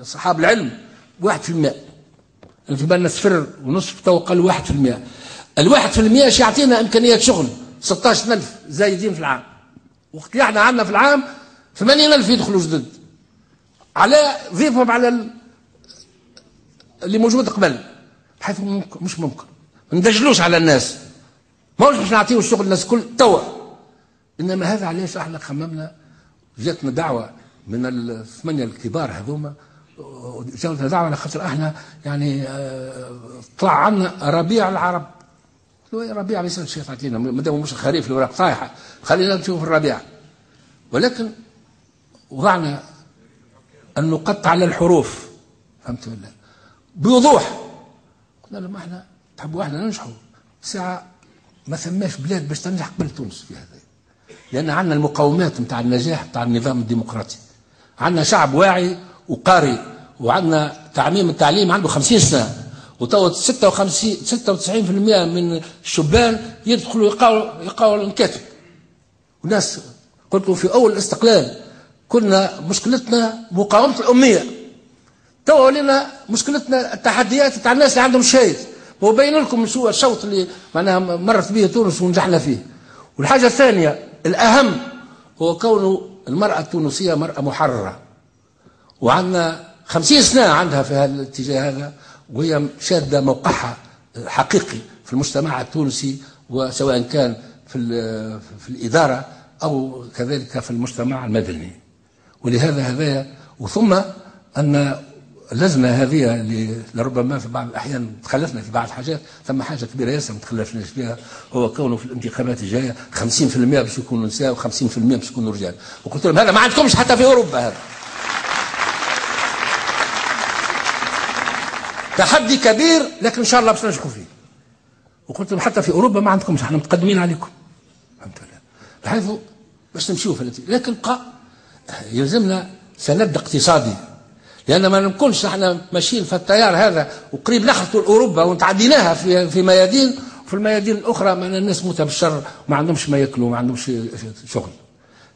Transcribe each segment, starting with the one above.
أصحاب العلم 1%. في بالنا 0.5 تو قالوا 1%. ال1% اش يعطينا امكانيات شغل 16,000 زايدين في العام، وقت اللي احنا عندنا في العام 80,000 يدخلوا جدد على ضيفهم على اللي موجود قبل، بحيث مش ممكن ما ندجلوش على الناس، ما باش نعطيو الشغل للناس الكل توا. انما هذا علاش احنا خممنا، جاتنا دعوه من الثمانيه الكبار هذوما، جاتنا دعوه على خاطر احنا يعني طلع عنا ربيع العرب. ربيع ما يسالش شيء تعطينا، مادام مش الخريف الوراق طايحه خلينا نشوف الربيع. ولكن وضعنا النقط على الحروف، فهمت ولا بوضوح. قلنا لهم احنا تحبوا احنا ننجحوا ساعه، ما ثماش بلاد باش تنجح قبل تونس في هذا، لان عندنا المقومات نتاع النجاح نتاع النظام الديمقراطي. عندنا شعب واعي وقاري، وعندنا تعميم التعليم عنده 50 سنه، وتو 96% من الشبان يدخلوا يقاولوا الكاتب. وناس قلت له في اول الاستقلال كنا مشكلتنا مقاومه الاميه، تو ولينا مشكلتنا التحديات تاع الناس اللي عندهم شهاده. وبين لكم شو الشوط اللي معناها مرت به تونس ونجحنا فيه. والحاجه الثانيه الاهم هو كون المراه التونسيه مراه محرره، وعندنا 50 سنه عندها في هذا الاتجاه هذا، وهي شاده موقعها حقيقي في المجتمع التونسي، وسواء كان في الاداره او كذلك في المجتمع المدني. ولهذا هذايا، وثم ان اللجنه هذه اللي لربما في بعض الاحيان تخلفنا في بعض الحاجات، ثم حاجه كبيره ياسر ما تخلفناش فيها، هو كونه في الانتخابات الجايه 50% باش يكونوا نساء و50% باش يكونوا رجال. وقلت لهم هذا ما عندكمش حتى في اوروبا، هذا تحدي كبير لكن ان شاء الله باش ننجحوا فيه. وقلت لهم حتى في اوروبا ما عندكمش، احنا متقدمين عليكم، فهمت ولا؟ بحيث باش نمشيوا في لكن يلزمنا سند اقتصادي، لان ما نكونش احنا ماشيين في التيار هذا وقريب نخلطوا اوروبا وتعديناها في ميادين، وفي الميادين الاخرى معنا الناس موتى بالشر وما عندهمش ما ياكلوا وما عندهمش شغل.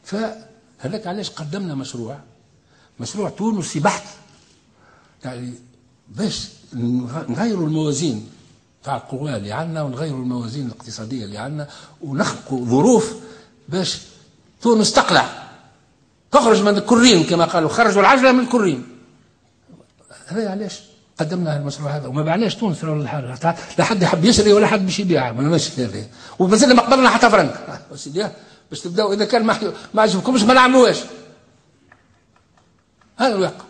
فهذاك علاش قدمنا مشروع تونسي بحت، يعني باش نغيروا الموازين تاع القوى اللي عندنا، ونغيروا الموازين الاقتصاديه اللي عندنا، ونخلقوا ظروف باش تونس تخرج من الكرين كما قالوا، خرجوا العجله من الكرين. هذا علاش قدمنا المشروع هذا، وما بعناش تونس لا حد يحب يشري ولا حد باش يبيع، ما ماشي هذا، ومازلنا ما قبلنا حتى فرنك باش تبداوا. اذا كان ما عجبكمش ما نعملوهاش، هذا الواقع.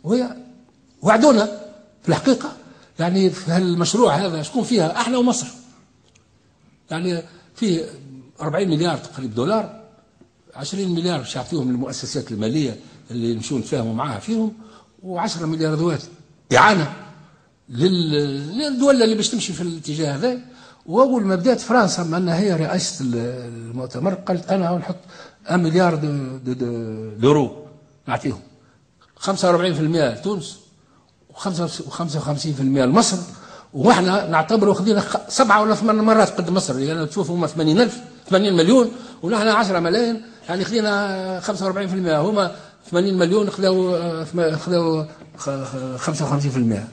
وهي وعدونا في الحقيقه، يعني في هالمشروع هذا شكون فيها؟ احنا ومصر. يعني فيه 40 مليار تقريبا دولار، 20 مليار باش يعطيهم المؤسسات الماليه اللي نمشيو نتفاهموا معاها فيهم، و10 مليار ذوات اعانه للدول اللي باش تمشي في الاتجاه هذا. واول ما بدات فرنسا بما انها هي رئاسه المؤتمر، قالت انا نحط 1 مليار دورو نعطيهم، 45% لتونس و55% لمصر، واحنا نعتبروا خذينا 7 ولا 8 مرات قد مصر، لان يعني تشوفوا هما 80 مليون ونحن 10 ملايين، يعني خذينا 45%، هما 80 مليون خذوا 55%،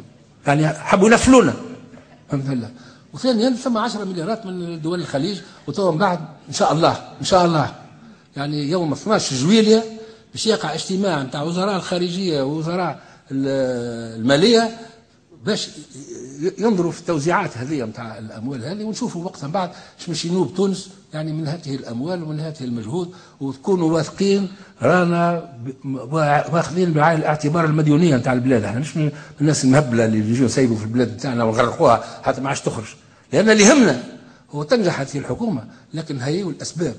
يعني حبوا ينفلونا، فهمت ولا؟ وثانيا ثم 10 مليارات من دول الخليج. وتو من بعد ان شاء الله يعني يوم 12 جويلية باش يقع اجتماع نتاع وزراء الخارجيه ووزراء الماليه باش ينظروا في التوزيعات هذه نتاع الاموال هذه، ونشوفوا وقتها بعد اش باش ينوب تونس يعني من هذه الاموال ومن هذه المجهود، وتكونوا واثقين رانا واخذين بعين الاعتبار المديونيه نتاع البلاد. احنا مش من الناس المهبله اللي يجوا يسيبوا في البلاد نتاعنا ونغرقوها حتى ما عادش تخرج، لان اللي يهمنا هو تنجح هذه الحكومه، لكن هي والاسباب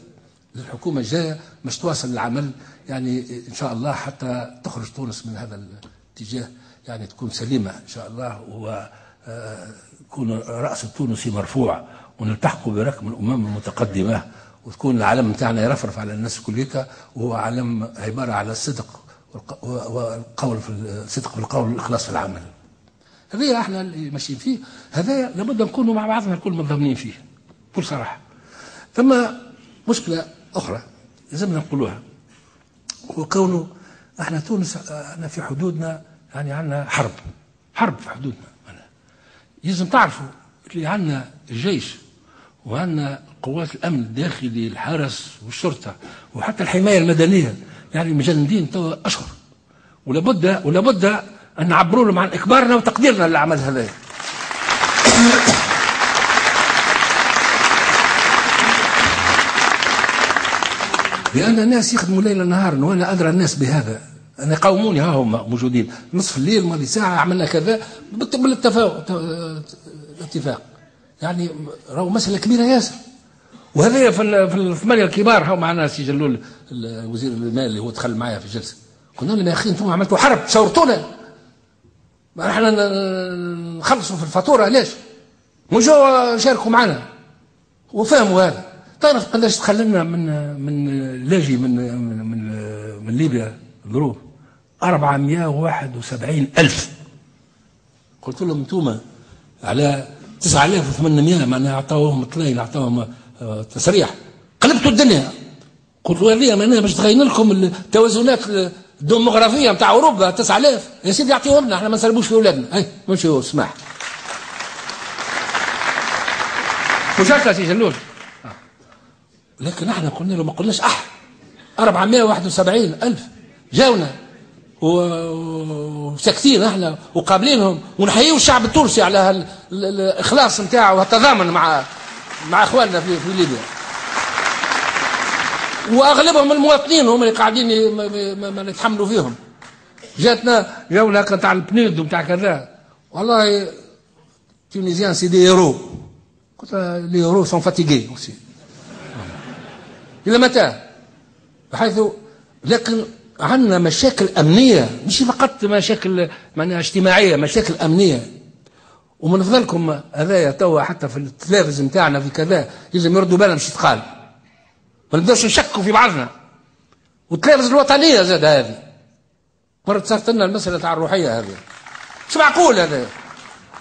الحكومه الجايه مش تواصل العمل يعني ان شاء الله حتى تخرج تونس من هذا الاتجاه، يعني تكون سليمه ان شاء الله، ويكون راس التونسي مرفوع، ونلتحقوا برقم الامم المتقدمه، وتكون العلم نتاعنا يرفرف على الناس كلها، وهو علم عباره على الصدق والقول في الصدق بالقول والاخلاص في العمل. هذا احنا اللي ماشيين فيه، هذا لابد نكونوا مع بعضنا الكل متضامنين فيه بكل صراحه. ثم مشكله اخرى لازمنا نقولوها، هو كونه احنا تونس احنا في حدودنا يعني عندنا حرب في حدودنا. لازم تعرفوا اللي عندنا الجيش وعندنا قوات الامن الداخلي الحرس والشرطه وحتى الحمايه المدنيه يعني مجندين توا اشهر، ولابد ان نعبروا لهم عن اكبارنا وتقديرنا للعمل هذا. لان الناس يخدموا ليل نهار وانا ادرى الناس بهذا. انا قوموني ها هم موجودين نصف الليل مالي ساعه عملنا كذا بالاتفاق. يعني راهو مساله كبيره ياسر. وهذا في الثمانيه الكبار هاو معنا سي جلول وزير المال اللي هو دخل معايا في الجلسه. قلنا لهم يا اخي انتم عملتوا حرب شاورتونا. احنا نخلصوا في الفاتوره ليش؟ وجوا شاركوا معنا وفهموا هذا. تعرف قداش تخللنا من لاجي من ليبيا ظروف 471,000. قلت لهم انتم على 9,800 معناها اعطاوهم طليل اعطاوهم تسريح قلبتوا الدنيا. قلت له هذه معناها باش تغير لكم التوازنات الديموغرافيه نتاع اوروبا 9000 يا سيدي اعطيهم لنا احنا ما نسربوش في اولادنا. اي ماشي هو اسمح مش هكا سي جلول. لكن احنا قلنا له ما قلناش 471,000 جاونا وساكتين احنا وقابلينهم ونحييوا الشعب التونسي على الاخلاص نتاعه والتضامن مع اخواننا في ليبيا. واغلبهم المواطنين هم اللي قاعدين ما يتحملوا فيهم. جاتنا جوله نتاع البنود ونتاع كذا والله تونيزيان سي دي هيرو. قلت لي هيرو سون فاتيغي اوسي. الى متى؟ بحيث لكن عندنا مشاكل امنيه مش فقط مشاكل معناها اجتماعيه، مشاكل امنيه. ومن فضلكم هذايا توا حتى في التلفز نتاعنا في كذا لازم يردوا بالنا مش يتقال. ما نبداوش نشكوا في بعضنا. والتلفز الوطنيه زاد هذه. مرة صارت لنا المساله تاع الروحيه هذه. مش معقول هذا.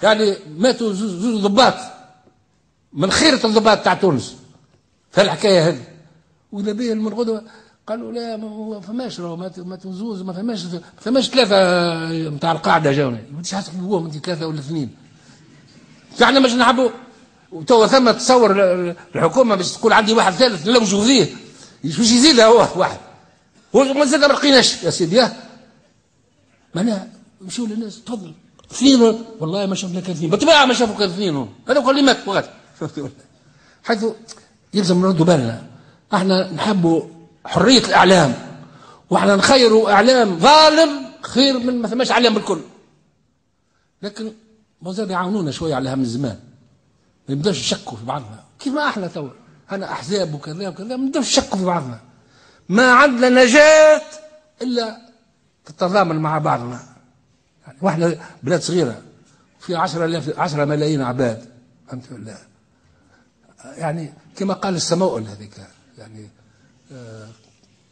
يعني ماتوا زوج ضباط من خيرة الضباط تاع تونس. في الحكايه هذه. واذا بيه من غدوه قالوا لا ما فماش ما تنزوز ما فماش ثلاثه نتاع القاعده جاونا. ما انتش حاسب بهم انت ثلاثه ولا اثنين. احنا مش نحبوا وتوا ثم تصور الحكومه باش تقول عندي واحد ثالث نلوجوا فيه واش يزيدها هو واحد وما زاد ما لقيناش يا سيدي. معناها مشوا للناس تفضل اثنين والله ما شفنا كان اثنين بالطبيعه ما شافوا كان اثنين هذا كلمات فقط. حيث يلزم نردوا بالنا احنا نحبوا حريه الاعلام واحنا نخيروا اعلام ظالم خير من ما ثماش اعلام بالكل. لكن ما زاد يعاونونا شويه على هم الزمان ما نبداوش نشكوا في بعضنا كيف ما احنا توا انا احزاب وكذا وكذا ما نبداوش نشكوا في بعضنا. ما عندنا نجاه الا في التضامن مع بعضنا. يعني واحنا بلاد صغيره في 10 ملايين عباد الحمد لله. يعني كما قال السماؤل هذيك يعني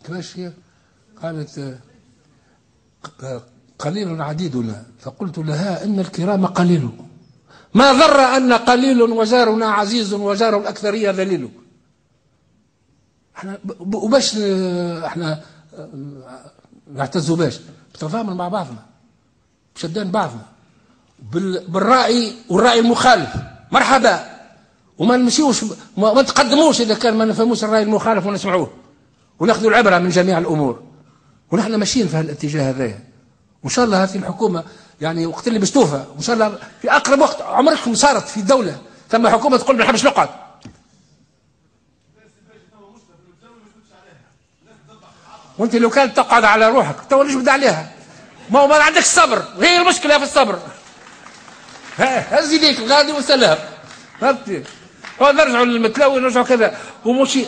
كيفاش هي قالت قليل عديدنا فقلت لها ان الكرام قليل ما ضر ان قليل وجارنا عزيز وجار الاكثريه ذليل. احنا وباش احنا نعتزوا باش بتضامن مع بعضنا شدان بعضنا بالراي والراي المخالف مرحبا وما نمشيوش ما نتقدموش اذا كان ما نفهموش الراي المخالف ونسمعوه وناخذوا العبره من جميع الامور. ونحن ماشيين في هالاتجاه هذا وان شاء الله هذه الحكومه يعني وقت اللي باش توفى وان شاء الله في اقرب وقت. عمركم صارت في دوله ثم حكومه تقول ما نحبش نقعد. وانت لو كانت تقعد على روحك تو ليش بدا عليها؟ ما عندك الصبر هي المشكله في الصبر. هز يديك الغادي وسلام فهمتي؟ نرجعوا للمتلاوي نرجعوا كذا ومشي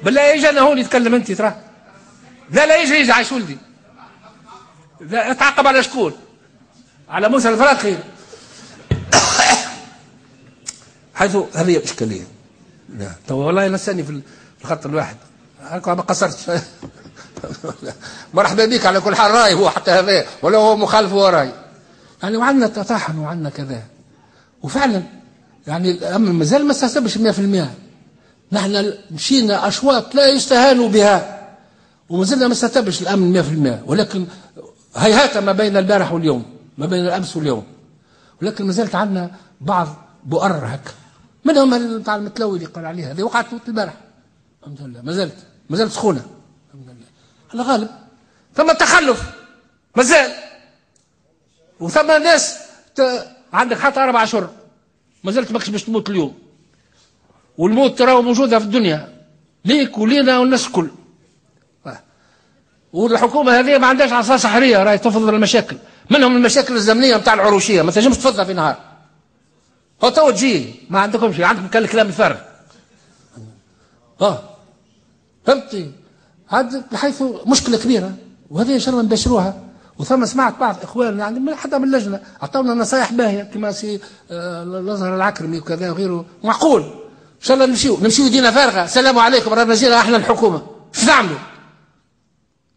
بالله يجي انا هون يتكلم انت ترى لا يجي عايش ولدي لا اتعاقب على شكون؟ على موسى الفراقي. حيث هذه اشكاليه. لا تو والله نساني في الخط الواحد هكا ما قصرتش. مرحبا بك على كل حال راي هو حتى هذا ولا هو مخالف هو راي يعني. وعندنا تطاحن وعندنا كذا وفعلا يعني الامر مازال ما استحسبش 100%. نحن مشينا اشواط لا يستهان بها وما زلنا ما استتبش الامن 100%، ولكن هيهات ما بين البارح واليوم، ما بين الامس واليوم، ولكن ما زالت عندنا بعض بؤر هكا، منهم نتاع المتلوي اللي قال عليها هذه وقعت البارح الحمد لله، ما زالت سخونه الحمد لله على غالب. ثم تخلف ما زال، وثم ناس عندك حتى 4 أشهر ما زالت ماكش باش تموت اليوم، والموت تراه موجوده في الدنيا ليك ولينا والناس الكل. والحكومه هذه ما عندهاش عصا سحريه راهي تفضل المشاكل، منهم المشاكل الزمنيه نتاع العروشيه ما تنجمش تفضها في نهار. هو تو تجي ما عندكمش، عندكم كان الكلام الفارغ. فهمتي؟ عاد بحيث مشكله كبيره، وهذه ان شاء الله نبشروها. وثم سمعت بعض اخواننا يعني حتى من اللجنه عطاونا نصائح باهيه كما سي الازهر العكرمي وكذا وغيره، معقول. ان شاء الله نمشيو يدينا فارغه، السلام عليكم رانا جينا احنا الحكومه، ايش نعملوا؟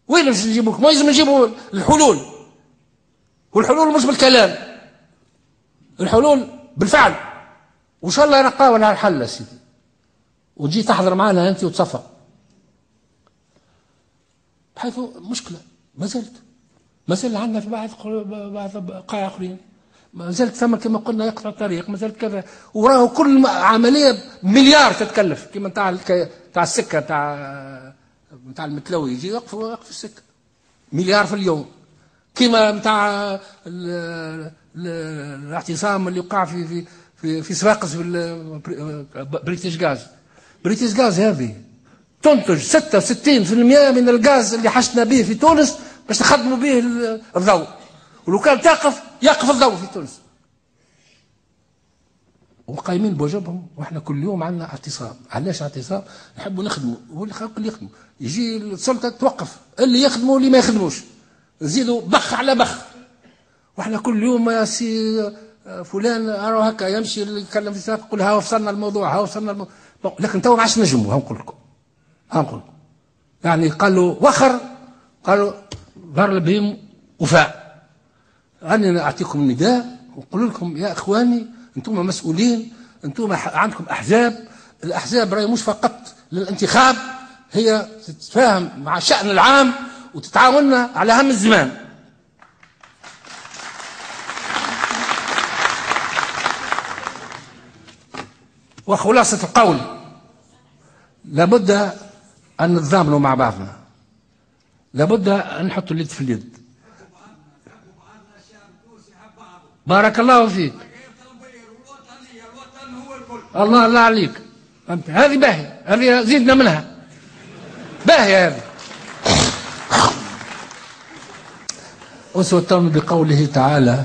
وين باش نجيبوكم؟ ما لازم نجيبوا الحلول، والحلول مش بالكلام، الحلول بالفعل. وان شاء الله نلقاو لها الحل يا سيدي، وتجي تحضر معنا انت وتصفى، بحيث مشكله ما زال عندنا في بعض بقايا اخرين، ما زالت ثم كما قلنا يقطع الطريق، ما زالت كذا، وراه كل عمليه مليار تتكلف، كما تاع السكه تاع المتلوي يجي يوقف السكه مليار في اليوم، كما نتاع الاعتصام اللي وقع في صفاقس في بريتيش غاز هذه تنتج 66% من الغاز اللي حشنا به في تونس باش نخدموا به الضوء، ولو كان يقف الضوء في تونس. وقايمين بواجبهم، واحنا كل يوم عندنا اعتصام. علاش اعتصام؟ نحبوا نخدموا، هو اللي يخدموا، يجي السلطه توقف اللي يخدموا واللي ما يخدموش، نزيدوا بخ على بخ. واحنا كل يوم يا سي فلان راهو هكا يمشي اللي يتكلم في الساق يقول ها وصلنا الموضوع لكن تو ما عادش نجموا. ها نقول لكم يعني قالوا وخر، قالوا ظهر بهم وفاء. أنا أعطيكم النداء ونقول لكم يا إخواني أنتم مسؤولين، أنتم عندكم أحزاب، الأحزاب راهي مش فقط للانتخاب، هي تتفاهم مع الشأن العام وتتعاوننا على هم الزمان. وخلاصة القول لابد أن نتضامنوا مع بعضنا، لابد أن نحط اليد في اليد. بارك الله فيك، الله عليك، هذه باهية، هذه زيدنا منها، باهية هذه. أسوة بقوله تعالى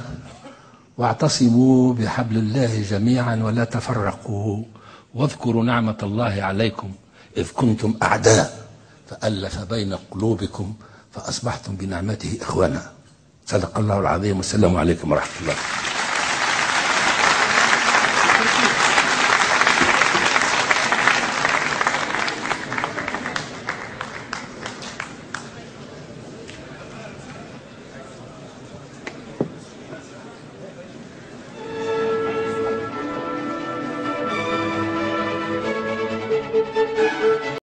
واعتصموا بحبل الله جميعا ولا تفرقوا واذكروا نعمة الله عليكم إذ كنتم أعداء فألف بين قلوبكم فأصبحتم بنعمته إخوانا. صدق الله العظيم، والسلام عليكم ورحمة الله.